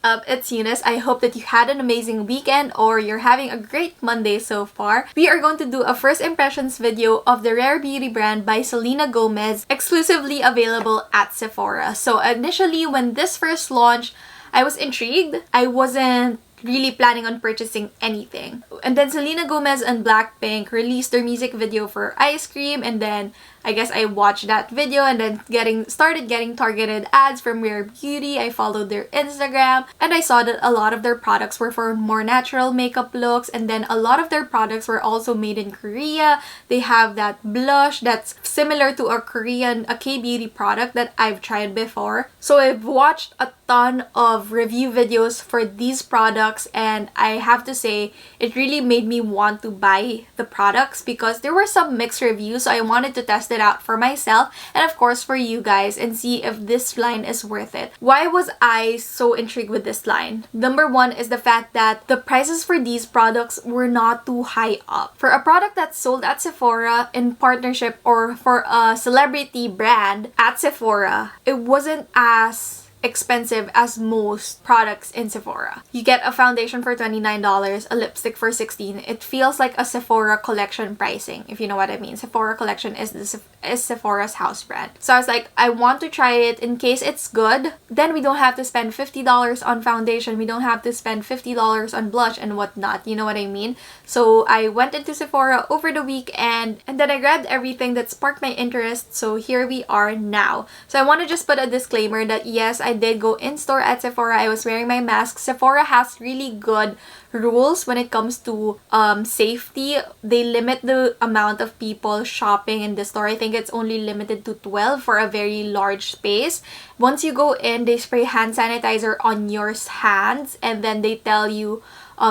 up? It's Eunice. I hope that you had an amazing weekend or you're having a great Monday so far. We are going to do a first impressions video of the Rare Beauty brand by Selena Gomez, exclusively available at Sephora. So initially, when this first launched, I was intrigued. I wasn't really planning on purchasing anything. And then Selena Gomez and Blackpink released their music video for Ice Cream, and then I guess I watched that video and then started getting targeted ads from Rare Beauty. I followed their Instagram and I saw that a lot of their products were for more natural makeup looks, and then a lot of their products were also made in Korea. They have that blush that's similar to a K-beauty product that I've tried before. So I've watched a ton of review videos for these products, and I have to say it really made me want to buy the products because there were some mixed reviews, so I wanted to test it out for myself and of course for you guys and see if this line is worth it. Why was I so intrigued with this line? Number one is the fact that the prices for these products were not too high up. For a product that's sold at Sephora in partnership or for a celebrity brand at Sephora, it wasn't as expensive as most products in Sephora. You get a foundation for $29, a lipstick for $16. It feels like a Sephora collection pricing, if you know what I mean. Sephora collection is Sephora's house brand. So I was like, I want to try it in case it's good. Then we don't have to spend $50 on foundation. We don't have to spend $50 on blush and whatnot. You know what I mean? So I went into Sephora over the weekend and then I grabbed everything that sparked my interest. So here we are now. So I want to just put a disclaimer that yes, I did go in store at Sephora. I was wearing my mask. Sephora has really good rules when it comes to safety. They limit the amount of people shopping in the store. I think it's only limited to 12 for a very large space. Once you go in, they spray hand sanitizer on your hands and then they tell you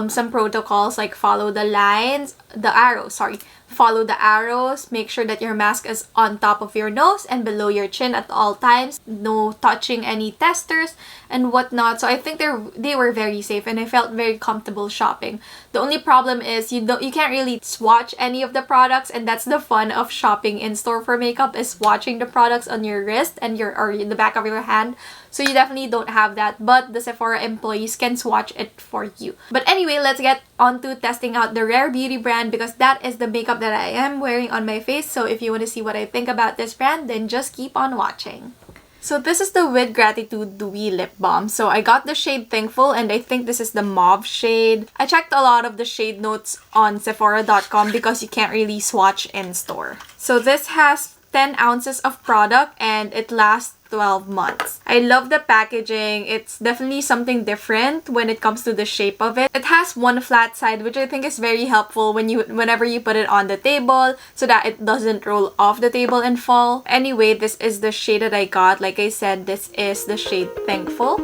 some protocols like follow the arrows, make sure that your mask is on top of your nose and below your chin at all times, no touching any testers and whatnot. So I think they were very safe and I felt very comfortable shopping. The only problem is you can't really swatch any of the products, and that's the fun of shopping in store for makeup, is swatching the products on your wrist and or in the back of your hand. So you definitely don't have that, but the Sephora employees can swatch it for you. But anyway, let's get on to testing out the Rare Beauty brand because that is the makeup that I am wearing on my face. So if you want to see what I think about this brand, then just keep on watching. So this is the With Gratitude Dewy Lip Balm. So I got the shade Thankful and I think this is the mauve shade. I checked a lot of the shade notes on Sephora.com because you can't really swatch in store. So this has 10 ounces of product and it lasts 12 months. I love the packaging. It's definitely something different when it comes to the shape of it. It has one flat side, which I think is very helpful whenever you put it on the table so that it doesn't roll off the table and fall. Anyway, this is the shade that I got. Like I said, this is the shade Thankful.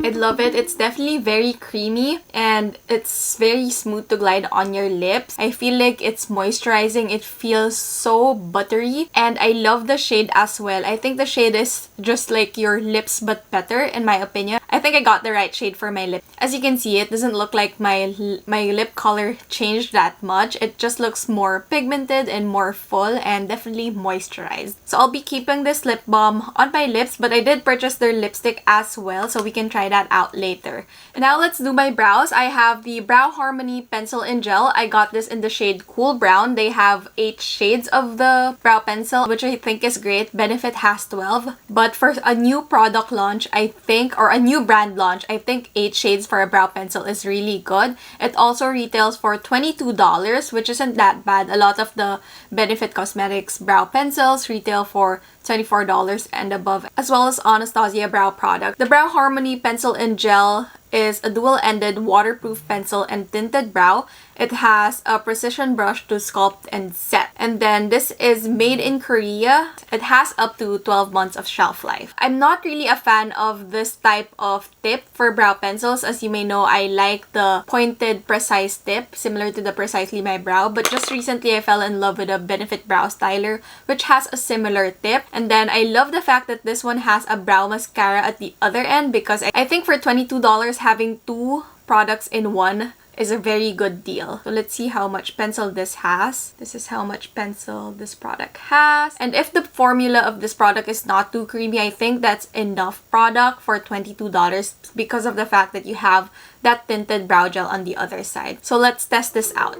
I love it. It's definitely very creamy and it's very smooth to glide on your lips. I feel like it's moisturizing. It feels so buttery and I love the shade as well. I think the shade is just like your lips but better in my opinion. I think I got the right shade for my lip. As you can see, it doesn't look like my lip color changed that much. It just looks more pigmented and more full and definitely moisturized. So I'll be keeping this lip balm on my lips, but I did purchase their lipstick as well, so we can try that out later. Now let's do my brows. I have the Brow Harmony Pencil in Gel. I got this in the shade Cool Brown. They have 8 shades of the brow pencil, which I think is great. Benefit has 12. But for a new product launch, I think, or a new brand launch, I think 8 shades for a brow pencil is really good. It also retails for $22, which isn't that bad. A lot of the Benefit Cosmetics brow pencils retail for $24 and above, as well as Anastasia brow product. The Brow Harmony Pencil in Gel is a dual-ended waterproof pencil and tinted brow. It has a precision brush to sculpt and set. And then this is made in Korea. It has up to 12 months of shelf life. I'm not really a fan of this type of tip for brow pencils. As you may know, I like the pointed, precise tip, similar to the Precisely My Brow. But just recently, I fell in love with a Benefit Brow Styler, which has a similar tip. And then I love the fact that this one has a brow mascara at the other end because I think for $22, having 2 products in one is a very good deal. So let's see how much pencil this has. This is how much pencil this product has. And if the formula of this product is not too creamy, I think that's enough product for $22 because of the fact that you have that tinted brow gel on the other side. So let's test this out.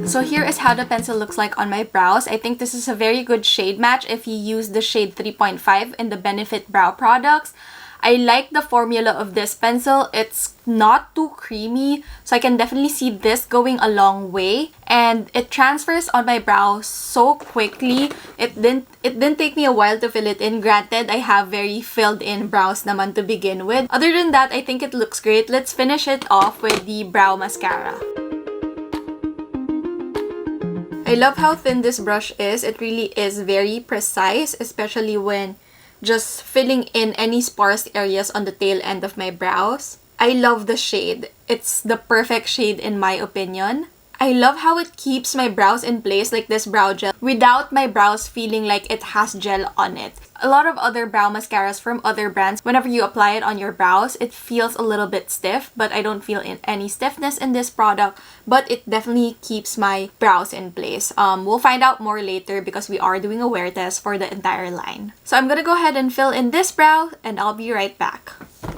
So here is how the pencil looks like on my brows. I think this is a very good shade match if you use the shade 3.5 in the Benefit Brow products. I like the formula of this pencil. It's not too creamy, so I can definitely see this going a long way. And it transfers on my brow so quickly. It didn't take me a while to fill it in. Granted, I have very filled in brows naman to begin with. Other than that, I think it looks great. Let's finish it off with the brow mascara. I love how thin this brush is. It really is very precise, especially when just filling in any sparse areas on the tail end of my brows. I love the shade. It's the perfect shade in my opinion. I love how it keeps my brows in place like this brow gel without my brows feeling like it has gel on it. A lot of other brow mascaras from other brands, whenever you apply it on your brows, it feels a little bit stiff, but I don't feel any stiffness in this product, but it definitely keeps my brows in place. We'll find out more later because we are doing a wear test for the entire line. So I'm gonna go ahead and fill in this brow and I'll be right back.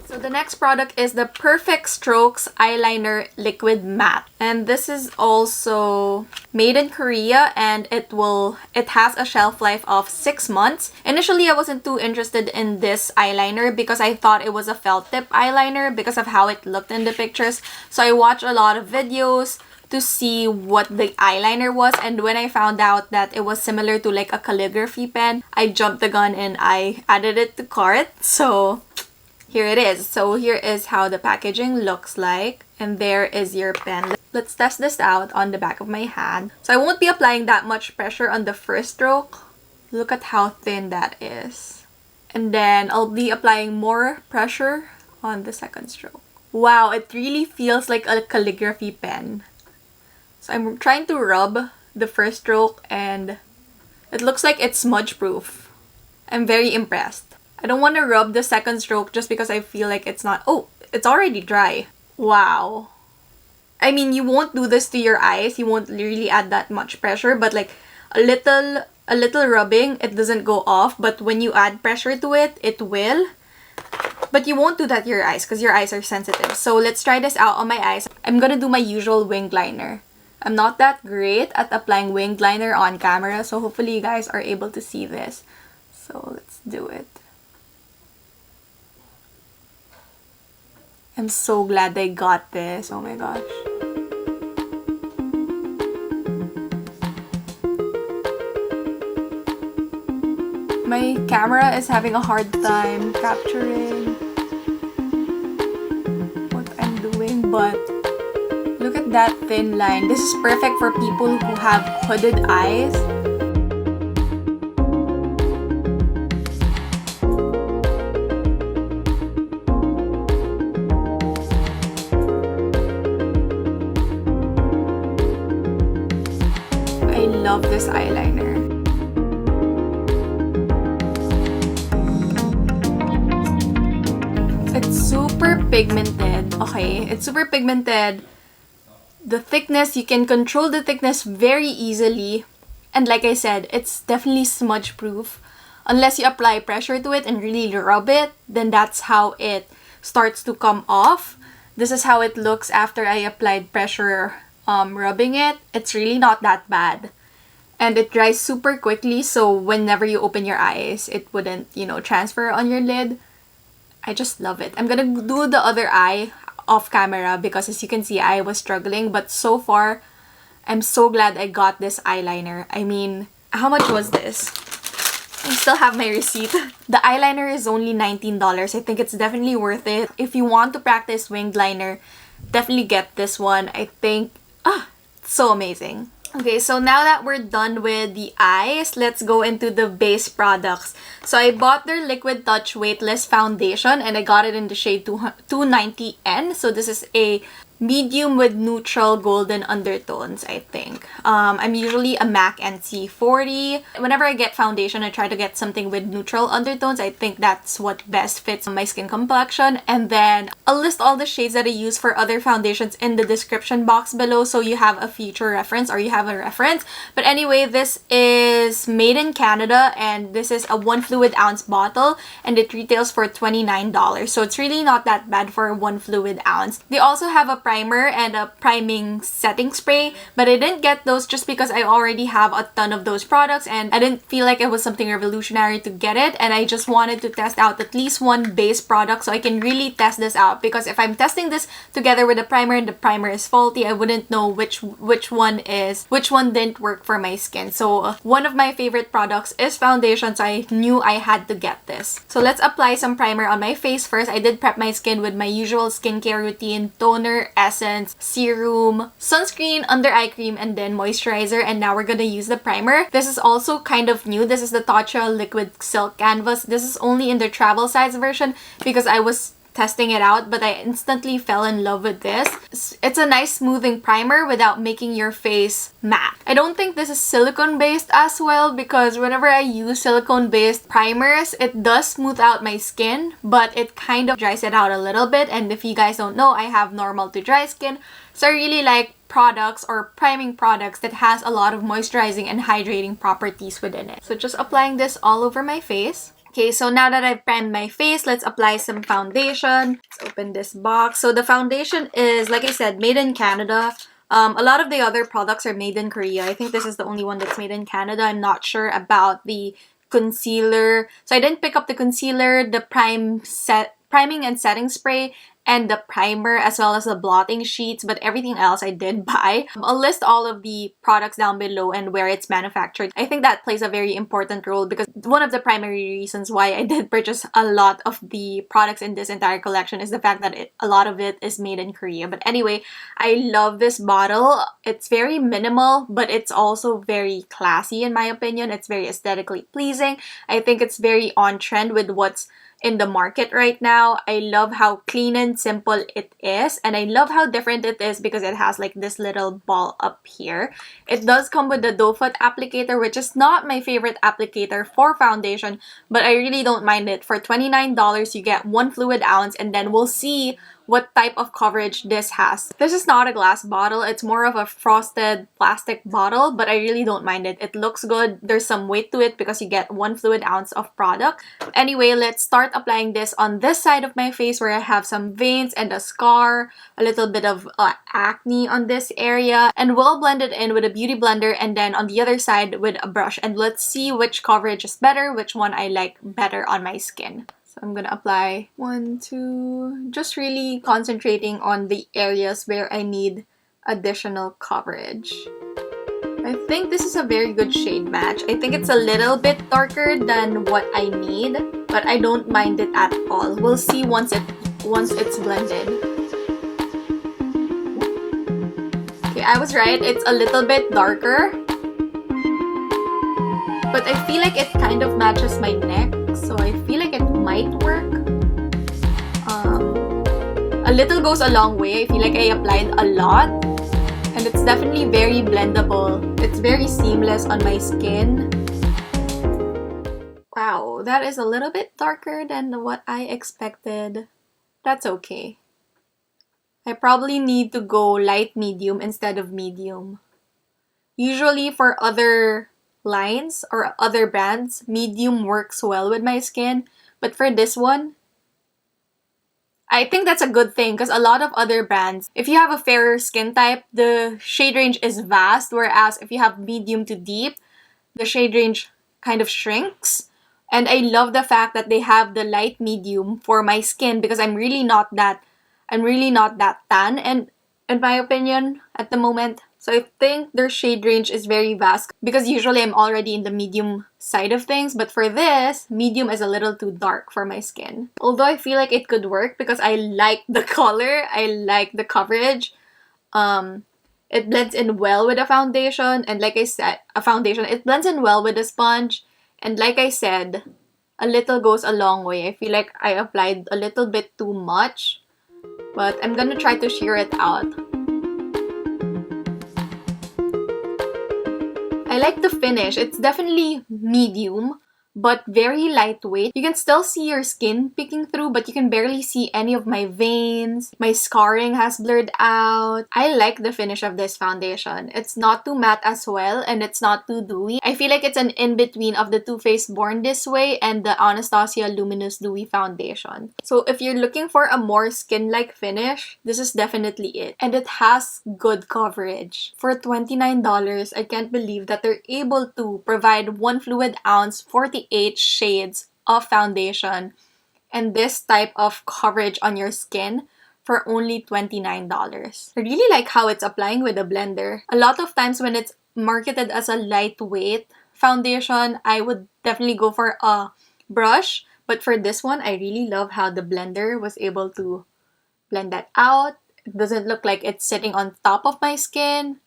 So the next product is the Perfect Strokes Eyeliner Liquid Matte. And this is also made in Korea and it has a shelf life of 6 months. Initially, I wasn't too interested in this eyeliner because I thought it was a felt tip eyeliner because of how it looked in the pictures. So I watched a lot of videos to see what the eyeliner was, and when I found out that it was similar to like a calligraphy pen, I jumped the gun and I added it to cart. So here it is. So here is how the packaging looks like. And there is your pen. Let's test this out on the back of my hand. So I won't be applying that much pressure on the first stroke. Look at how thin that is. And then I'll be applying more pressure on the second stroke. Wow, it really feels like a calligraphy pen. So I'm trying to rub the first stroke and it looks like it's smudge proof. I'm very impressed. I don't want to rub the second stroke just because I feel like it's not... Oh, it's already dry. Wow. I mean, you won't do this to your eyes. You won't really add that much pressure, but like a little rubbing, it doesn't go off. But when you add pressure to it, it will. But you won't do that to your eyes because your eyes are sensitive. So let's try this out on my eyes. I'm gonna do my usual winged liner. I'm not that great at applying winged liner on camera, so hopefully you guys are able to see this. So let's do it. I'm so glad I got this. Oh my gosh. My camera is having a hard time capturing what I'm doing, but look at that thin line. This is perfect for people who have hooded eyes. I love this eyeliner. It's super pigmented. Okay, it's super pigmented. The thickness, you can control the thickness very easily. And like I said, it's definitely smudge proof. Unless you apply pressure to it and really rub it, then that's how it starts to come off. This is how it looks after I applied pressure rubbing it. It's really not that bad. And it dries super quickly, so whenever you open your eyes, it wouldn't, transfer on your lid. I just love it. I'm gonna do the other eye off camera because as you can see, I was struggling. But so far, I'm so glad I got this eyeliner. I mean, how much was this? I still have my receipt. The eyeliner is only $19. I think it's definitely worth it. If you want to practice winged liner, definitely get this one. I think, it's so amazing. Okay, so now that we're done with the eyes, let's go into the base products. So I bought their Liquid Touch Weightless Foundation and I got it in the shade 290N. So this is a medium with neutral golden undertones, I think. I'm usually a MAC NC40. Whenever I get foundation, I try to get something with neutral undertones. I think that's what best fits my skin complexion. And then I'll list all the shades that I use for other foundations in the description box below, so you have a future reference or you have a reference. But anyway, this is made in Canada and this is a 1 fluid ounce bottle and it retails for $29. So it's really not that bad for 1 fluid ounce. They also have a primer and a priming setting spray, but I didn't get those just because I already have a ton of those products and I didn't feel like it was something revolutionary to get it, and I just wanted to test out at least one base product so I can really test this out, because if I'm testing this together with a primer and the primer is faulty, I wouldn't know which one didn't work for my skin. So one of my favorite products is foundation, so I knew I had to get this. So let's apply some primer on my face first. I did prep my skin with my usual skincare routine: toner, essence, serum, sunscreen, under eye cream, and then moisturizer. And now we're gonna use the primer. This is also kind of new. This is the Tatcha Liquid Silk Canvas. This is only in the travel size version because I was testing it out, but I instantly fell in love with this. It's a nice smoothing primer without making your face matte. I don't think this is silicone based as well, because whenever I use silicone based primers, it does smooth out my skin, but it kind of dries it out a little bit. And if you guys don't know, I have normal to dry skin, so I really like products or priming products that has a lot of moisturizing and hydrating properties within it. So just applying this all over my face. Okay, so now that I've primed my face, let's apply some foundation. Let's open this box. So the foundation is, like I said, made in Canada. A lot of the other products are made in Korea. I think this is the only one that's made in Canada. I'm not sure about the concealer. So I didn't pick up the concealer, the priming and setting spray, and the primer, as well as the blotting sheets, but everything else I did buy. I'll list all of the products down below and where it's manufactured. I think that plays a very important role, because one of the primary reasons why I did purchase a lot of the products in this entire collection is the fact that a lot of it is made in Korea. But anyway, I love this bottle. It's very minimal, but it's also very classy in my opinion. It's very aesthetically pleasing. I think it's very on trend with what's in the market right now. I love how clean and simple it is, and I love how different it is because it has like this little ball up here. It does come with the doe foot applicator, which is not my favorite applicator for foundation, but I really don't mind it. For $29, you get 1 fluid ounce, and then we'll see what type of coverage this has. This is not a glass bottle. It's more of a frosted plastic bottle, but I really don't mind it. It looks good. There's some weight to it because you get 1 fluid ounce of product. Anyway, let's start applying this on this side of my face where I have some veins and a scar, a little bit of acne on this area, and we'll blend it in with a beauty blender, and then on the other side with a brush, and let's see which coverage is better, which one I like better on my skin. So I'm gonna apply 1, 2, just really concentrating on the areas where I need additional coverage. I think this is a very good shade match. I think it's a little bit darker than what I need, but I don't mind it at all. We'll see once it's blended. Okay, I was right. It's a little bit darker, but I feel like it kind of matches my neck, so I feel like it might work. A little goes a long way. I feel like I applied a lot, and it's definitely very blendable. It's very seamless on my skin. Wow, that is a little bit darker than what I expected. That's okay. I probably need to go light medium instead of medium. Usually for other lines or other brands, medium works well with my skin, but for this one, I think that's a good thing, because a lot of other brands, if you have a fairer skin type, the shade range is vast, whereas if you have medium to deep, the shade range kind of shrinks. And I love the fact that they have the light medium for my skin, because I'm really not that tan, and in my opinion at the moment. So I think their shade range is very vast, because usually I'm already in the medium side of things, but for this, medium is a little too dark for my skin. Although I feel like it could work because I like the color, I like the coverage. It blends in well with a foundation, and like I said, it blends in well with a sponge, and like I said, a little goes a long way. I feel like I applied a little bit too much. but I'm gonna try to sheer it out. I like the finish. It's definitely medium, but very lightweight. You can still see your skin peeking through, but you can barely see any of my veins. My scarring has blurred out. I like the finish of this foundation. It's not too matte as well, and it's not too dewy. I feel like it's an in-between of the Too Faced Born This Way and the Anastasia Luminous Dewy Foundation. So if you're looking for a more skin-like finish, this is definitely it. And it has good coverage. For $29, I can't believe that they're able to provide 1 fluid ounce, 48 shades of foundation and this type of coverage on your skin for only $29. I really like how it's applying with a blender. A lot of times when it's marketed as a lightweight foundation, I would definitely go for a brush. But for this one, I really love how the blender was able to blend that out. It doesn't look like it's sitting on top of my skin.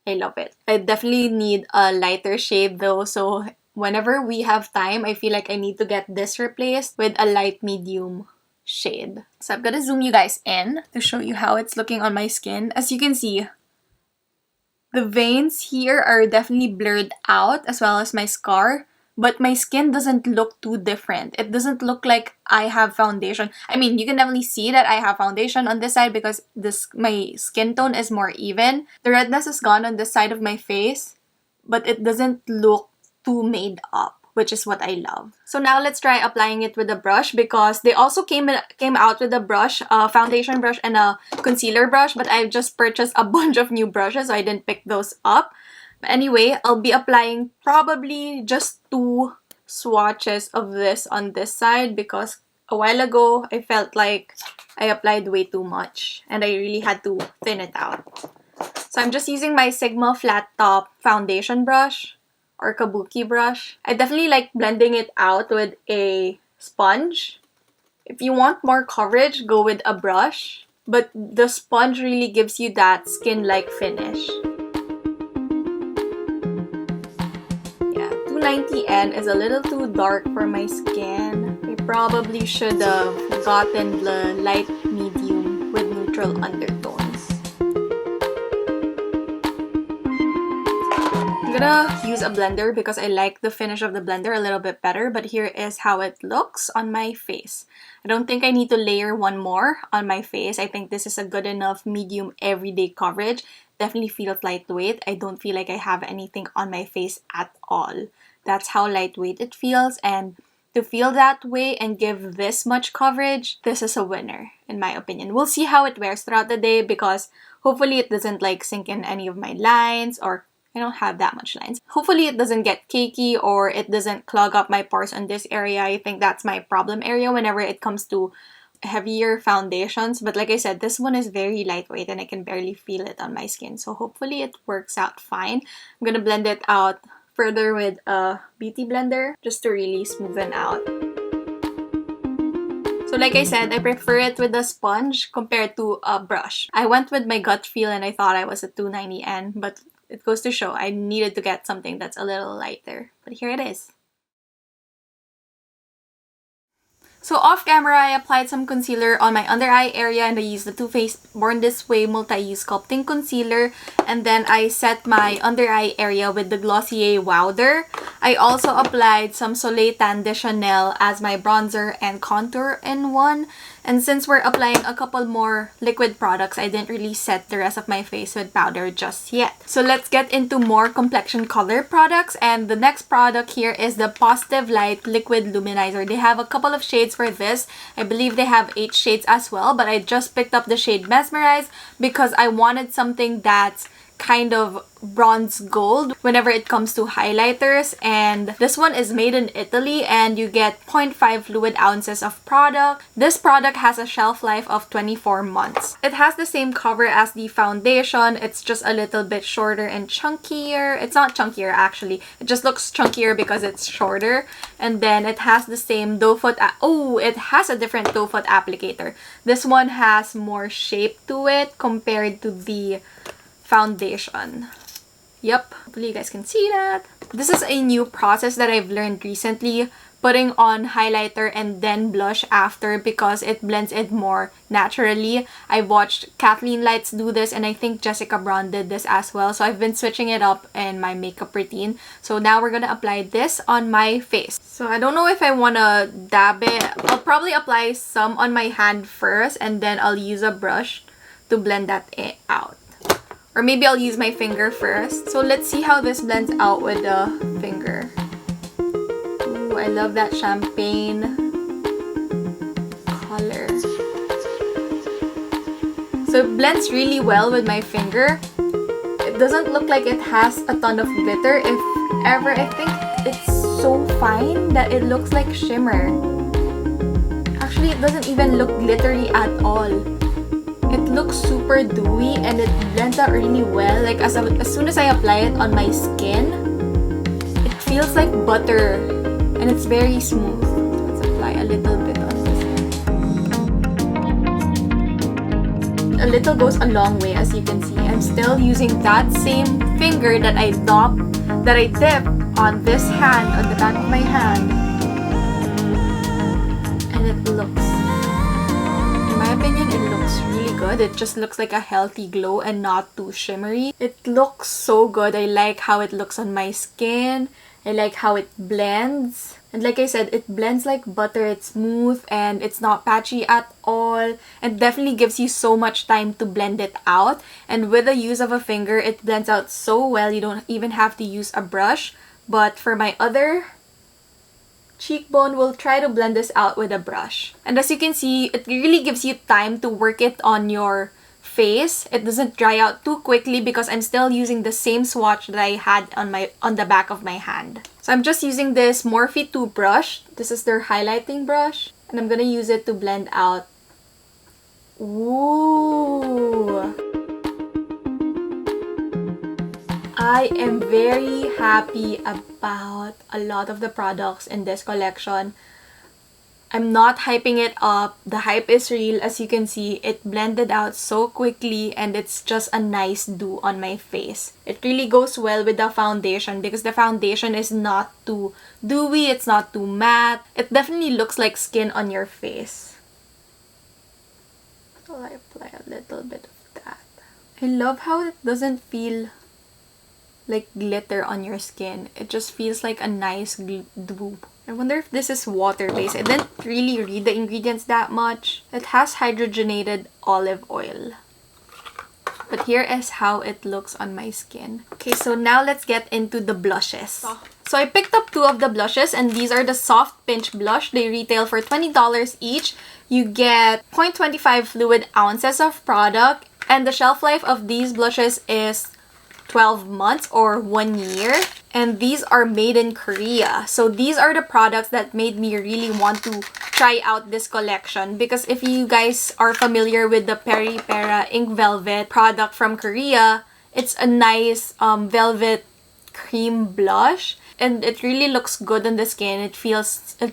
I love it. I definitely need a lighter shade though, so whenever we have time, I feel like I need to get this replaced with a light medium shade. So I'm gonna zoom you guys in to show you how it's looking on my skin. As you can see, the veins here are definitely blurred out as well as my scar, but my skin doesn't look too different. It doesn't look like I have foundation. I mean, you can definitely see that I have foundation on this side because my skin tone is more even. The redness is gone on this side of my face, but it doesn't look too made up, which is what I love. So now let's try applying it with a brush because they also came out with a brush, a foundation brush and a concealer brush, but I've just purchased a bunch of new brushes, so I didn't pick those up. But anyway, I'll be applying probably just 2 swatches of this on this side because a while ago I felt like I applied way too much and I really had to thin it out. So I'm just using my Sigma flat top foundation brush or kabuki brush. I definitely like blending it out with a sponge. If you want more coverage, go with a brush. But the sponge really gives you that skin-like finish. Yeah, 290N is a little too dark for my skin. I probably should have gotten the light medium with neutral undertones. I'm gonna use a blender because I like the finish of the blender a little bit better, but here is how it looks on my face. I don't think I need to layer one more on my face. I think this is a good enough medium everyday coverage. Definitely feels lightweight. I don't feel like I have anything on my face at all. That's how lightweight it feels, and to feel that way and give this much coverage, this is a winner in my opinion. We'll see how it wears throughout the day because hopefully it doesn't like sink in any of my lines, or I don't have that much lines. Hopefully it doesn't get cakey or it doesn't clog up my pores on this area. I think that's my problem area whenever it comes to heavier foundations. But like I said, this one is very lightweight and I can barely feel it on my skin. So hopefully it works out fine. I'm gonna blend it out further with a beauty blender just to really smoothen out. So like I said, I prefer it with a sponge compared to a brush. I went with my gut feel and I thought I was a 290N, but it goes to show I needed to get something that's a little lighter. But here it is. So off camera, I applied some concealer on my under eye area and I used the Too Faced Born This Way Multi-Use Sculpting Concealer. And then I set my under eye area with the Glossier Wowder. I also applied some Soleil Tan de Chanel as my bronzer and contour in one. And since we're applying a couple more liquid products, I didn't really set the rest of my face with powder just yet. So let's get into more complexion color products. And the next product here is the Positive Light Liquid Luminizer. They have a couple of shades for this. I believe they have 8 shades as well, but I just picked up the shade Mesmerize because I wanted something that's kind of bronze gold whenever it comes to highlighters. And this one is made in Italy and you get 0.5 fluid ounces of product. This product has a shelf life of 24 months. It has the same cover as the foundation. It's just a little bit shorter and chunkier. It's not chunkier actually. It just looks chunkier because it's shorter. And then it has the same doe foot. It has a different doe foot applicator. This one has more shape to it compared to the foundation. Yep, hopefully you guys can see that. This is a new process that I've learned recently. putting on highlighter and then blush after because it blends it more naturally. I watched Kathleen Lights do this, and I think Jessica Braun did this as well. So I've been switching it up in my makeup routine. So now we're gonna apply this on my face. So I don't know if I wanna dab it. I'll probably apply some on my hand first, and then I'll use a brush to blend that out. Or maybe I'll use my finger first. So let's see how this blends out with the finger. Ooh, I love that champagne color. So it blends really well with my finger. It doesn't look like it has a ton of glitter. If ever, I think it's so fine that it looks like shimmer. Actually, it doesn't even look glittery at all. It looks super dewy and it blends out really well. Like as soon as I apply it on my skin, it feels like butter and it's very smooth. Let's apply a little bit on this. A little goes a long way, as you can see. I'm still using that same finger that I dipped on this hand, on the back of my hand. And it looks, in my opinion, it looks really good. It just looks like a healthy glow and not too shimmery. It looks so good. I like how it looks on my skin. I like how it blends. And like I said, it blends like butter. It's smooth and it's not patchy at all. And definitely gives you so much time to blend it out. And with the use of a finger, it blends out so well. You don't even have to use a brush. But for my other cheekbone, we'll try to blend this out with a brush. And as you can see, it really gives you time to work it on your face. It doesn't dry out too quickly because I'm still using the same swatch that I had on the back of my hand. So I'm just using this Morphe 2 brush. This is their highlighting brush. And I'm gonna use it to blend out. Ooh! I am very happy about a lot of the products in this collection. I'm not hyping it up. The hype is real. As you can see, it blended out so quickly and it's just a nice dew on my face. It really goes well with the foundation because the foundation is not too dewy, it's not too matte. It definitely looks like skin on your face. So I apply a little bit of that. I love how it doesn't feel like glitter on your skin. It just feels like a nice dew. I wonder if this is water-based. I didn't really read the ingredients that much. It has hydrogenated olive oil. But here is how it looks on my skin. Okay, so now let's get into the blushes. So I picked up 2 of the blushes and these are the Soft Pinch Blush. They retail for $20 each. You get 0.25 fluid ounces of product and the shelf life of these blushes is 12 months or 1 year. And these are made in Korea. So these are the products that made me really want to try out this collection. Because if you guys are familiar with the Peri Pera Ink Velvet product from Korea, it's a nice velvet cream blush. And it really looks good on the skin. It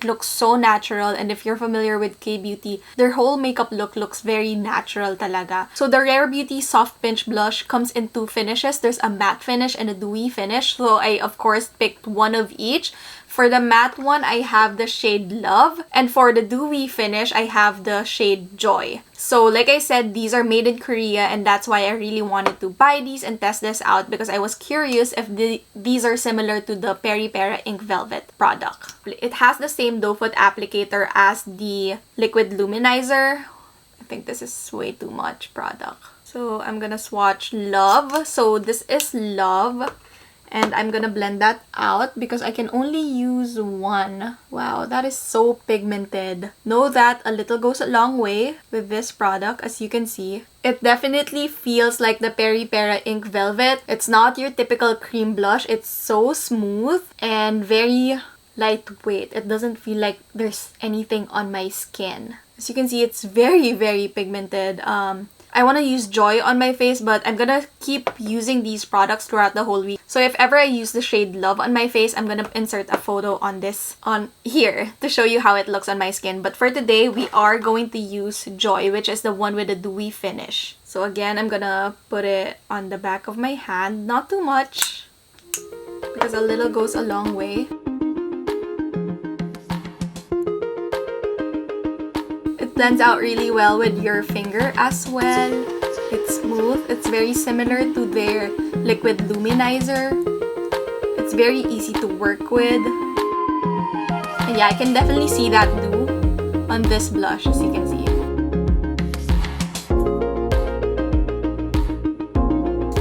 looks so natural. And if you're familiar with K-Beauty, their whole makeup look looks very natural talaga. So the Rare Beauty Soft Pinch Blush comes in 2 finishes. There's a matte finish and a dewy finish. So I, of course, picked one of each. For the matte one, I have the shade Love. And for the dewy finish, I have the shade Joy. So like I said, these are made in Korea and that's why I really wanted to buy these and test this out because I was curious if these are similar to the Peri Pera Ink Velvet product. It has the same doe foot applicator as the Liquid Luminizer. I think this is way too much product. So I'm gonna swatch Love. So this is Love. And I'm gonna blend that out because I can only use one. Wow, that is so pigmented. Know that a little goes a long way with this product, as you can see. It definitely feels like the Peri Pera Ink Velvet. It's not your typical cream blush. It's so smooth and very lightweight. It doesn't feel like there's anything on my skin. As you can see, it's very, very pigmented. I want to use Joy on my face, but I'm gonna keep using these products throughout the whole week. So if ever I use the shade Love on my face, I'm gonna insert a photo on here to show you how it looks on my skin. But for today, we are going to use Joy, which is the one with a dewy finish. So again, I'm gonna put it on the back of my hand. Not too much, because a little goes a long way. blends out really well with your finger as well. It's smooth. It's very similar to their liquid luminizer. It's very easy to work with. And yeah, I can definitely see that dew on this blush, as you can see.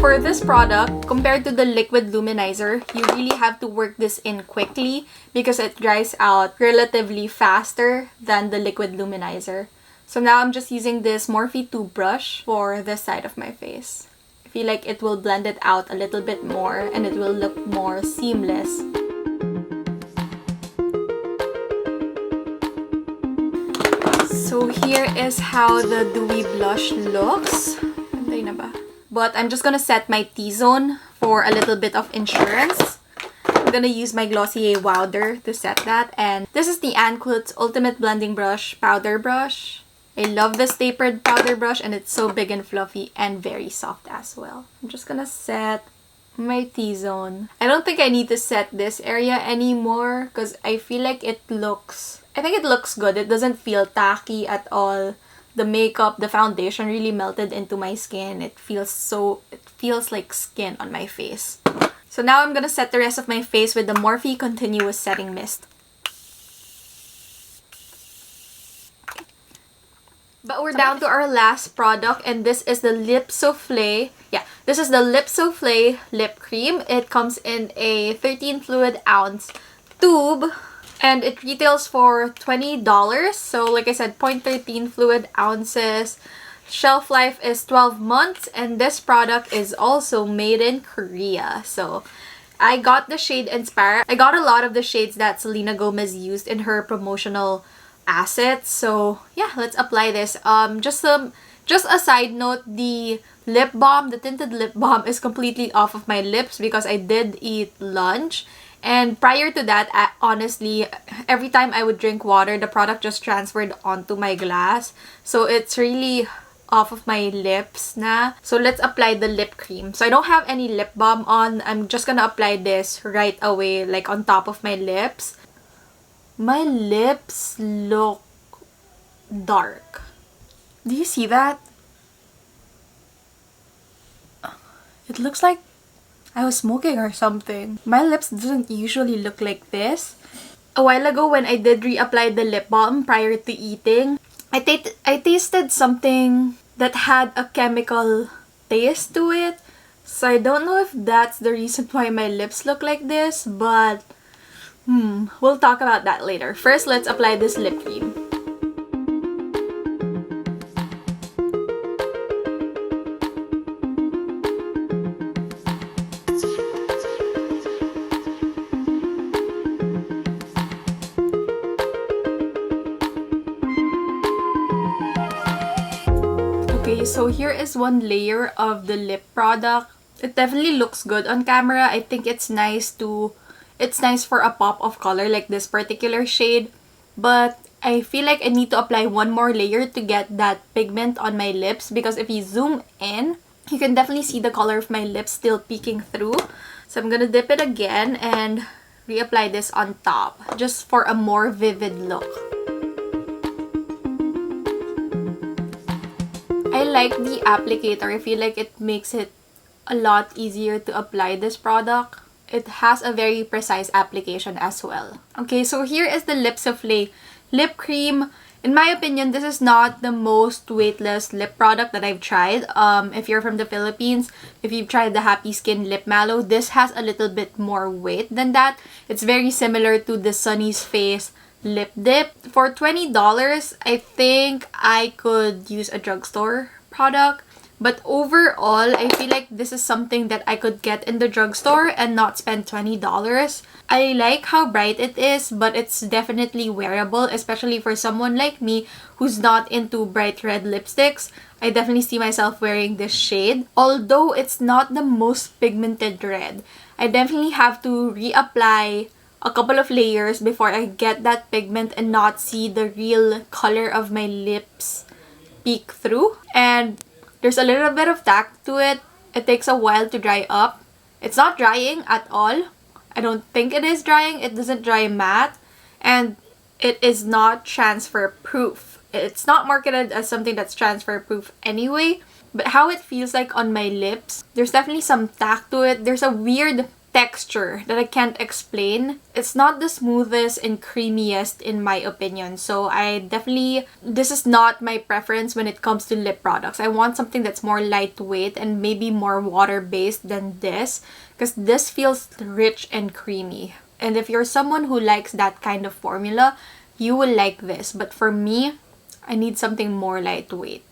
For this product, compared to the liquid luminizer, you really have to work this in quickly because it dries out relatively faster than the liquid luminizer. So now I'm just using this Morphe 2 brush for this side of my face. I feel like it will blend it out a little bit more and it will look more seamless. So here is how the dewy blush looks. But I'm just gonna set my T-zone for a little bit of insurance. I'm gonna use my Glossier Wowder to set that. And this is the Anklut's Ultimate Blending Brush Powder Brush. I love this tapered powder brush and it's so big and fluffy and very soft as well. I'm just gonna set my T-zone. I don't think I need to set this area anymore because I feel like I think it looks good. It doesn't feel tacky at all. The makeup, the foundation really melted into my skin. It feels like skin on my face. So now I'm gonna set the rest of my face with the Morphe Continuous Setting Mist. But we're down to our last product, and this is the Lip Souffle. Yeah, this is the Lip Souffle Lip Cream. It comes in a 13 fluid ounce tube. And it retails for $20. So like I said, 0.13 fluid ounces. Shelf life is 12 months. And this product is also made in Korea. So I got the shade Inspire. I got a lot of the shades that Selena Gomez used in her promotional assets. So yeah, let's apply this. Just a side note, the lip balm, the tinted lip balm is completely off of my lips because I did eat lunch. And prior to that, honestly, every time I would drink water, the product just transferred onto my glass. So it's really off of my lips na. So let's apply the lip cream. So I don't have any lip balm on. I'm just gonna apply this right away, like on top of my lips. My lips look dark. Do you see that? It looks like I was smoking or something. My lips doesn't usually look like this. A while ago when I did reapply the lip balm prior to eating, I tasted something that had a chemical taste to it. So I don't know if that's the reason why my lips look like this, but we'll talk about that later. First, let's apply this lip cream. Okay, so here is one layer of the lip product. It definitely looks good on camera. I think it's nice for a pop of color like this particular shade. But I feel like I need to apply one more layer to get that pigment on my lips because if you zoom in, you can definitely see the color of my lips still peeking through. So I'm gonna dip it again and reapply this on top just for a more vivid look. I like the applicator. I feel like it makes it a lot easier to apply this product. It has a very precise application as well. Okay, so here is the Lip Souffle lip cream. In my opinion, this is not the most weightless lip product that I've tried. If you're from the Philippines, if you've tried the Happy Skin Lip Mallow, this has a little bit more weight than that. It's very similar to the Sunny's Face lip dip. For $20, I think I could use a drugstore product. But overall, I feel like this is something that I could get in the drugstore and not spend $20. I like how bright it is, but it's definitely wearable, especially for someone like me who's not into bright red lipsticks. I definitely see myself wearing this shade. Although it's not the most pigmented red, I definitely have to reapply a couple of layers before I get that pigment and not see the real color of my lips peek through. And there's a little bit of tack to it. It takes a while to dry up. It's not drying at all. I don't think it is drying. It doesn't dry matte. And it is not transfer proof. It's not marketed as something that's transfer proof anyway, but how it feels like on my lips, there's definitely some tack to it. There's a weird texture that I can't explain. It's not the smoothest and creamiest in my opinion. So this is not my preference when it comes to lip products. I want something that's more lightweight and maybe more water-based than this, because this feels rich and creamy. And if you're someone who likes that kind of formula, you will like this. But for me, I need something more lightweight,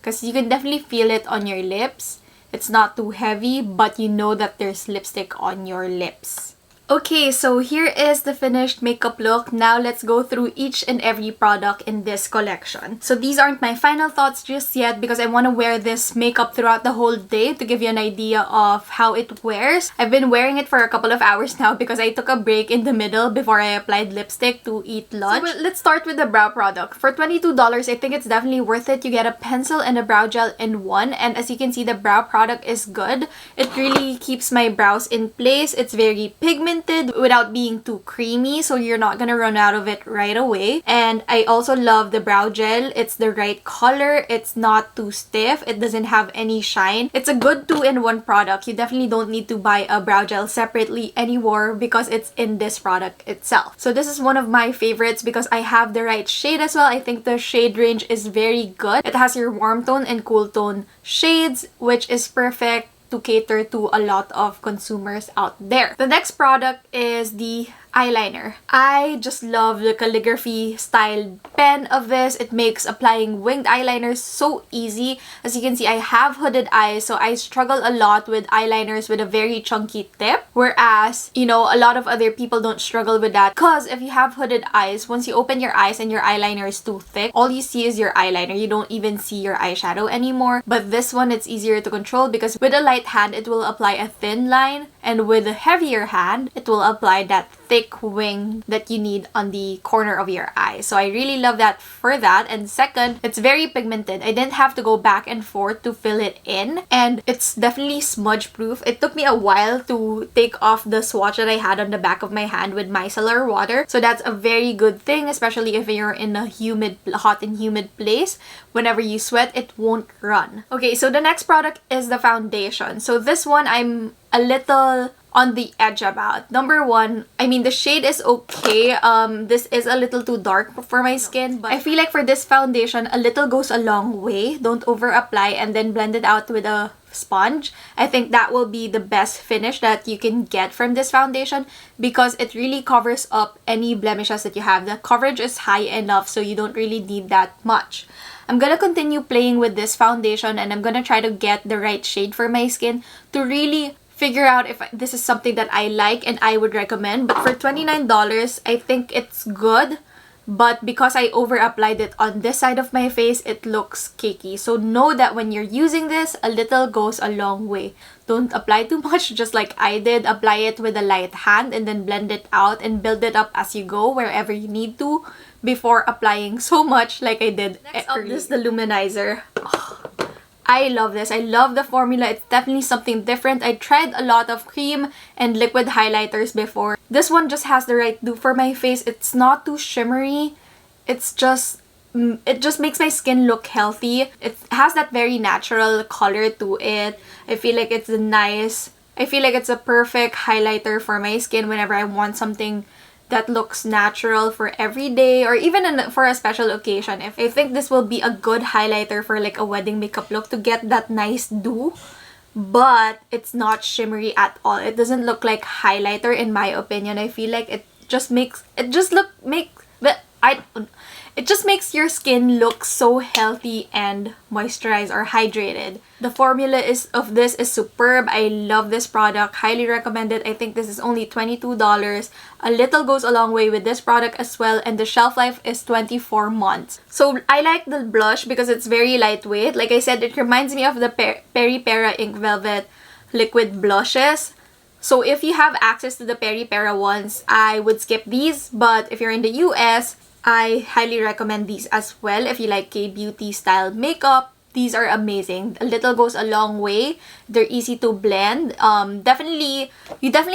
because you can definitely feel it on your lips. It's not too heavy, but you know that there's lipstick on your lips. Okay, so here is the finished makeup look. Now let's go through each and every product in this collection. So these aren't my final thoughts just yet because I want to wear this makeup throughout the whole day to give you an idea of how it wears. I've been wearing it for a couple of hours now because I took a break in the middle before I applied lipstick to eat lunch. So let's start with the brow product. For $22, I think it's definitely worth it. You get a pencil and a brow gel in one, and as you can see, the brow product is good. It really keeps my brows in place. It's very pigmented without being too creamy, so you're not gonna run out of it right away. And I also love the brow gel. It's the right color. It's not too stiff. It doesn't have any shine. It's a good 2-in-1 product. You definitely don't need to buy a brow gel separately anymore because it's in this product itself. So this is one of my favorites because I have the right shade as well. I think the shade range is very good. It has your warm tone and cool tone shades, which is perfect to cater to a lot of consumers out there. The next product is the eyeliner. I just love the calligraphy styled pen of this. It makes applying winged eyeliners so easy. As you can see, I have hooded eyes, so I struggle a lot with eyeliners with a very chunky tip. Whereas, you know, a lot of other people don't struggle with that, because if you have hooded eyes, once you open your eyes and your eyeliner is too thick, all you see is your eyeliner. You don't even see your eyeshadow anymore. But this one, it's easier to control because with a light hand, it will apply a thin line, and with a heavier hand, it will apply that thick wing that you need on the corner of your eye. So I really love that for that. And second, it's very pigmented. I didn't have to go back and forth to fill it in, and it's definitely smudge proof. It took me a while to take off the swatch that I had on the back of my hand with micellar water, so that's a very good thing, especially if you're in a hot and humid place. Whenever you sweat, it won't run. Okay, so the next product is the foundation. So this one I'm a little on the edge about. Number one, I mean, the shade is okay. This is a little too dark for my skin, but I feel like for this foundation, a little goes a long way. Don't over apply and then blend it out with a sponge. I think that will be the best finish that you can get from this foundation because it really covers up any blemishes that you have. The coverage is high enough, so you don't really need that much. I'm gonna continue playing with this foundation, and I'm gonna try to get the right shade for my skin to really figure out if this is something that I like and I would recommend. But for $29, I think it's good. But because I over applied it on this side of my face, it looks cakey. So know that when you're using this, a little goes a long way. Don't apply too much, just like I did. Apply it with a light hand and then blend it out and build it up as you go wherever you need to before applying so much like I did. Next up is the luminizer. Oh, I love this. I love the formula. It's definitely something different. I tried a lot of cream and liquid highlighters before. This one just has the right do for my face. It's not too shimmery. It just makes my skin look healthy. It has that very natural color to it. I feel like it's a perfect highlighter for my skin whenever I want something that looks natural for every day or even for a special occasion. I think this will be a good highlighter for like a wedding makeup look to get that nice dew, but it's not shimmery at all. It doesn't look like highlighter in my opinion. I feel like it just makes your skin look so healthy and moisturized or hydrated. The formula of this is superb. I love this product. Highly recommend it. I think this is only $22. A little goes a long way with this product as well, and the shelf life is 24 months. So I like the blush because it's very lightweight. Like I said, it reminds me of the Peri Pera Ink Velvet liquid blushes. So if you have access to the Peri Pera ones, I would skip these. But if you're in the US, I highly recommend these as well. If you like K-beauty style makeup, these are amazing. A little goes a long way. They're easy to blend. You definitely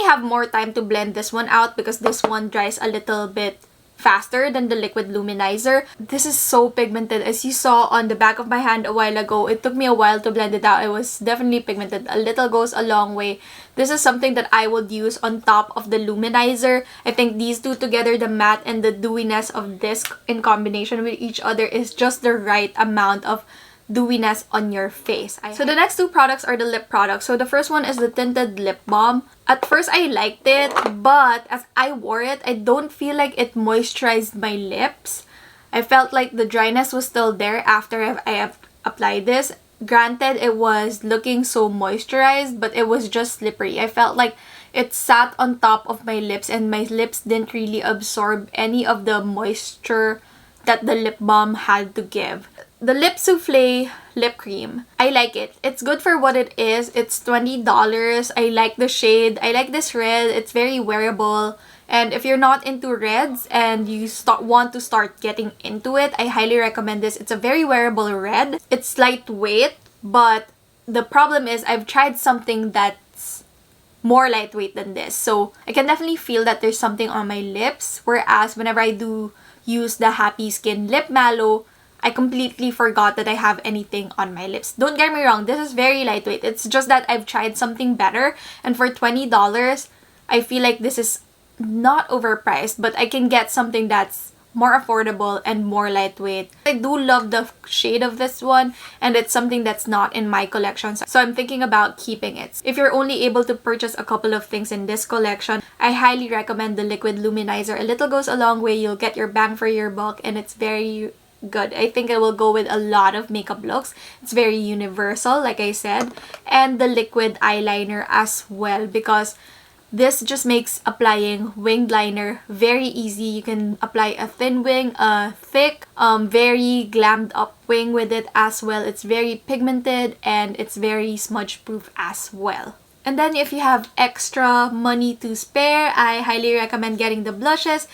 have more time to blend this one out because this one dries a little bit faster than the liquid luminizer. This is so pigmented. As you saw on the back of my hand a while ago, it took me a while to blend it out. It was definitely pigmented. A little goes a long way. This is something that I would use on top of the luminizer. I think these two together, the matte and the dewiness of this in combination with each other, is just the right amount of dewiness on your face. So the next two products are the lip products. So the first one is the tinted lip balm. At first I liked it, but as I wore it, I don't feel like it moisturized my lips. I felt like the dryness was still there after I have applied this. Granted, it was looking so moisturized, but it was just slippery. I felt like it sat on top of my lips and my lips didn't really absorb any of the moisture that the lip balm had to give. The Lip Souffle lip cream, I like it. It's good for what it is. It's $20. I like the shade. I like this red. It's very wearable. And if you're not into reds and you want to start getting into it, I highly recommend this. It's a very wearable red. It's lightweight, but the problem is I've tried something that's more lightweight than this. So I can definitely feel that there's something on my lips. Whereas whenever I do use the Happy Skin Lip Mallow, I completely forgot that I have anything on my lips. Don't get me wrong, this is very lightweight. It's just that I've tried something better. And for $20, I feel like this is not overpriced, but I can get something that's more affordable and more lightweight. I do love the shade of this one, and it's something that's not in my collection, so I'm thinking about keeping it. If you're only able to purchase a couple of things in this collection, I highly recommend the liquid luminizer. A little goes a long way. You'll get your bang for your buck, and it's very good. I think it will go with a lot of makeup looks. It's very universal, like I said. And the liquid eyeliner as well, because this just makes applying winged liner very easy. You can apply a thin wing, a thick, very glammed up wing with it as well. It's very pigmented and it's very smudge proof as well. And then if you have extra money to spare, I highly recommend getting the blushes,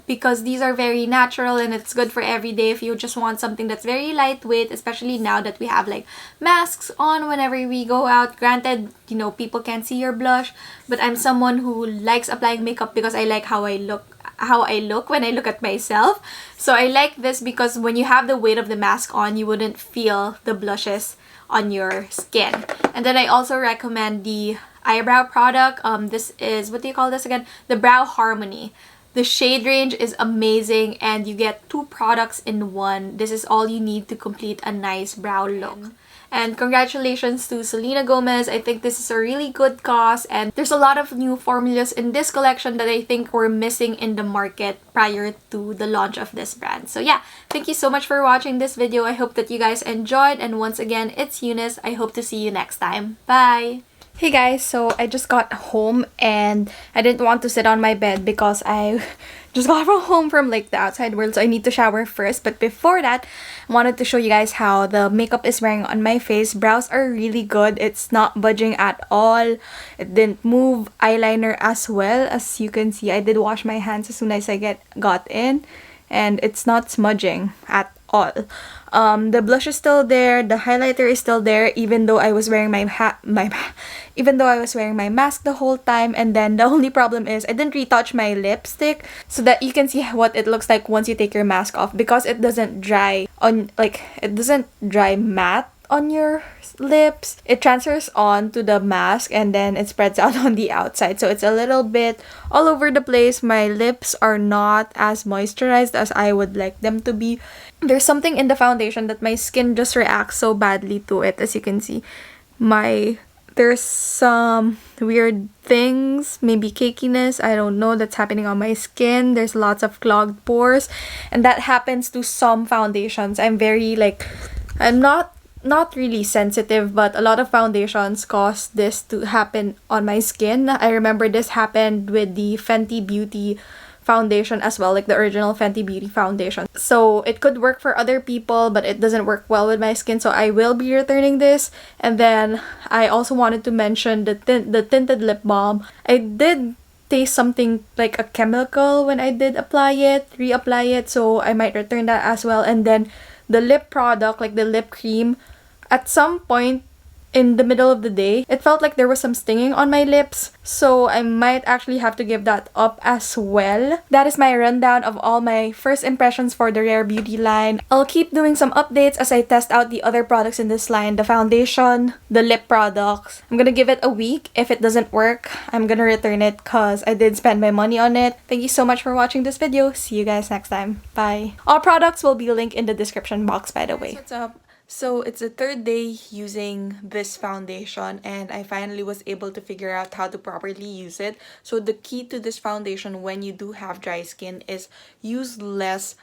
because these are very natural and it's good for every day if you just want something that's very lightweight, especially now that we have like masks on whenever we go out. Granted, you know, people can't see your blush, but I'm someone who likes applying makeup because I like how I look when I look at myself. So I like this because when you have the weight of the mask on, you wouldn't feel the blushes on your skin. And then I also recommend the eyebrow product. This is, what do you call this again? The Brow Harmony. The shade range is amazing and you get two products in one. This is all you need to complete a nice brow look. And congratulations to Selena Gomez. I think this is a really good cause, and there's a lot of new formulas in this collection that I think were missing in the market prior to the launch of this brand. So yeah, thank you so much for watching this video. I hope that you guys enjoyed, and once again, it's Eunice. I hope to see you next time. Bye! Hey guys, so I just got home and I didn't want to sit on my bed because I just got home from like the outside world, so I need to shower first. But before that, I wanted to show you guys how the makeup is wearing on my face. Brows are really good. It's not budging at all. It didn't move. Eyeliner as well. As you can see, I did wash my hands as soon as I got in, and it's not smudging at all. The blush is still there, the highlighter is still there, even though I was wearing my mask the whole time. And then the only problem is I didn't retouch my lipstick so that you can see what it looks like once you take your mask off, because it doesn't dry on, like, it doesn't dry matte on your lips. It transfers on to the mask and then it spreads out on the outside, so it's a little bit all over the place. My lips are not as moisturized as I would like them to be. There's something in the foundation that my skin just reacts so badly to it. As you can see, there's some weird things, maybe cakiness, I don't know, that's happening on my skin. There's lots of clogged pores, and that happens to some foundations. I'm not really sensitive, but a lot of foundations cause this to happen on my skin. I remember this happened with the Fenty Beauty foundation as well, like the original Fenty Beauty foundation. So it could work for other people, but it doesn't work well with my skin, so I will be returning this. And then I also wanted to mention the tinted lip balm. I did taste something like a chemical when I did reapply it, so I might return that as well. And then the lip product, like the lip cream, at some point in the middle of the day, it felt like there was some stinging on my lips. So I might actually have to give that up as well. That is my rundown of all my first impressions for the Rare Beauty line. I'll keep doing some updates as I test out the other products in this line, the foundation, the lip products. I'm gonna give it a week. If it doesn't work, I'm gonna return it because I did spend my money on it. Thank you so much for watching this video. See you guys next time. Bye. All products will be linked in the description box, by the way. What's up? So it's the third day using this foundation and I finally was able to figure out how to properly use it. So the key to this foundation when you do have dry skin is use less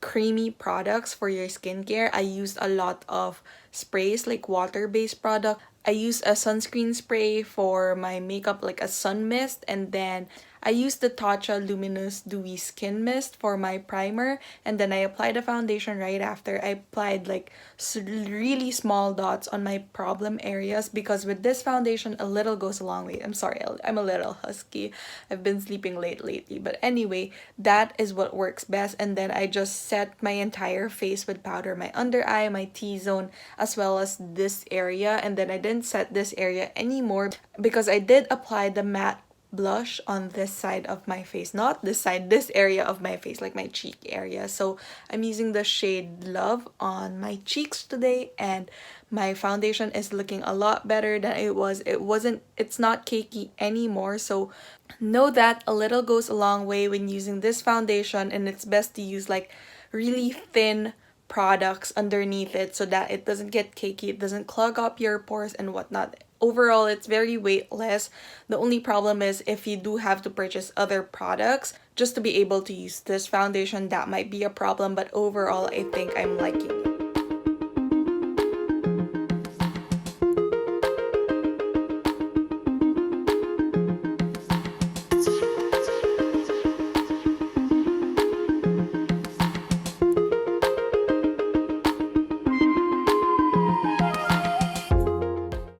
creamy products for your skincare. I used a lot of sprays, like water-based product. I used a sunscreen spray for my makeup, like a sun mist, and then I used the Tatcha Luminous Dewy Skin Mist for my primer, and then I applied a foundation right after. I applied like really small dots on my problem areas because with this foundation, a little goes a long way. I'm sorry, I'm a little husky. I've been sleeping late lately. But anyway, that is what works best. And then I just set my entire face with powder, my under eye, my T-zone, as well as this area. And then I didn't set this area anymore because I did apply the matte blush on this side of my face, not this side, this area of my face, like my cheek area. So I'm using the shade Love on my cheeks today, and my foundation is looking a lot better than it was. It's not cakey anymore. So know that a little goes a long way when using this foundation, and it's best to use like really thin products underneath it so that it doesn't get cakey, it doesn't clog up your pores and whatnot. Overall, it's very weightless. The only problem is if you do have to purchase other products just to be able to use this foundation, that might be a problem. But overall, I think I'm liking it.